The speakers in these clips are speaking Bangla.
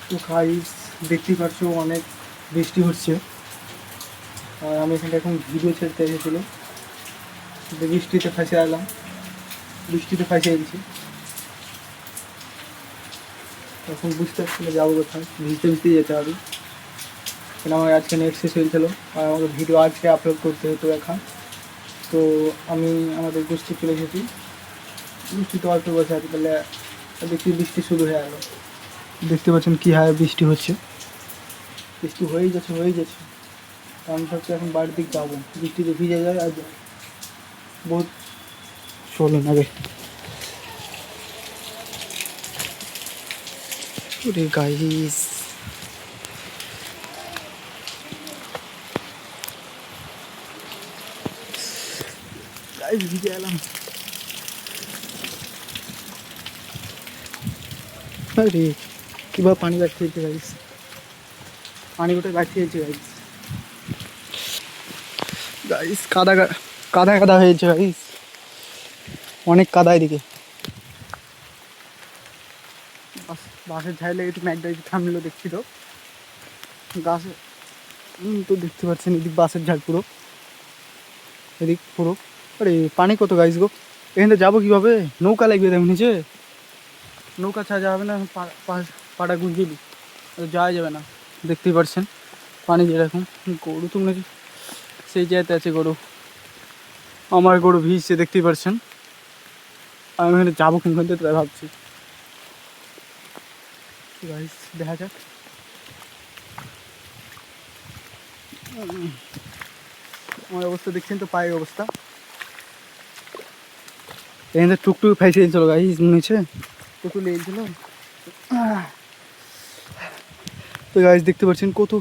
তো গাইস দেখতেই পাচ্ছ অনেক বৃষ্টি হচ্ছে। আর আমি এখানে এখন ভিডিও ছেড়তে এসেছিলাম, বৃষ্টিতে ফাঁসে এলাম, বৃষ্টিতে ফাঁসে গেছি। এখন বুঝতে পারছি না যাবো কোথায়, ভিজতে ভিজতে যেতে হবে। কারণ আমার আজকে নেট শেষ হয়েছিল আর আমাকে ভিডিও আজকে আপলোড করতে হতো এখন। তো আমি আমাদের গোষ্ঠী চলে এসেছি, বৃষ্টিতে অল্প বসে আছে, তাহলে দেখি বৃষ্টি শুরু হয়ে গেলো। দেখতে পাচ্ছেন কী হারে বৃষ্টি হচ্ছে, বৃষ্টি হয়েই যাচ্ছে। আমি ভাবছি এখন বাড়ির দিক যাবো, বৃষ্টিতে ভিজে যায় আর বহুত চলুন আগে। ওরে গাইস, গাইস ভিজে এলাম। আরে কীভাবে পানি বাড়ছে গাইস, পানি গোটা বাড়ছে গাইস। গাইস কাদা কাদা কাদা হয়েছে গাইস, অনেক কাদা এদিকে। বাসের ঝাড় লেগে একটু ম্যাকডা থামলো, দেখছি তো গাছে তো দেখতে পাচ্ছেন এদিক বাসের ঝাড় পুরো, এদিক পুরো। আরে পানি কত গাইস গো, এখানে যাবো কীভাবে? নৌকা লাগবে তেমন নিচে, নৌকা ছাড়া যাবে না, পাটা গুঁজিয়ে যাওয়া যাবে না। দেখতেই পাচ্ছেন পানি যেরকম, গরু তো মনে হচ্ছে সেই জায়গাতে আছে গরু, আমার গরু ভিজছে দেখতেই পাচ্ছেন। আমি এখানে যাবো কোনখান থেকে তাই ভাবছি। গাইস দেখা যাক। আমার অবস্থা দেখছেন তো, পায়ের অবস্থা। এখানে টুকটুক ফাইসে গেছিল গাইস, মনে হচ্ছে টুকটুক লেগেছিল। তো গাইস দেখতে পাচ্ছেন কত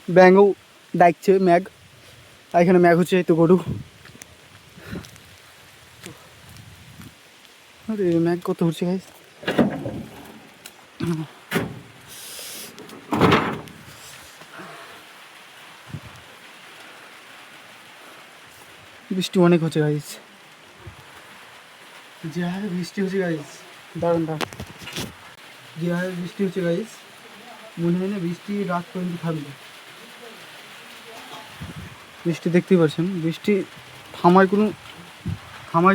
ব্যাঙও ডাকছে, ম্যাগ। আর এখানে ম্যাগ হচ্ছে, এই তো গরু। আরে ম্যাগ কত হচ্ছে গাইস। বৃষ্টি অনেক হচ্ছে গাইস, যে হারে বৃষ্টি হচ্ছে গাইস, দাঁড়ান যে হারে বৃষ্টি হচ্ছে গাইস, মনে হয় না বৃষ্টি রাত পর্যন্ত থাকবে। বৃষ্টি দেখতেই পাচ্ছেন, বৃষ্টি থামার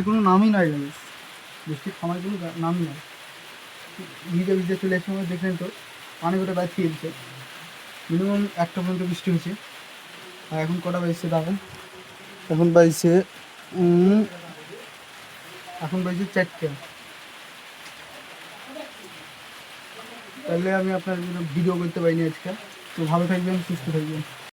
কোনো নামই নাই গাইস, বৃষ্টি থামার কোনো নামই নাই। ভিজে চলে আসছে, আমরা দেখলেন তো পানি গোটা বাইরে দিচ্ছে। মিনিমাম 1টা পর্যন্ত বৃষ্টি হয়েছে। আর এখন কটা বাজছে দাঁড়ান, এখন বাজছে 4টে। তাহলে আমি আপনার ভিডিও করতে পারিনি আজকে। তো ভালো থাকবেন, সুস্থ থাকবেন।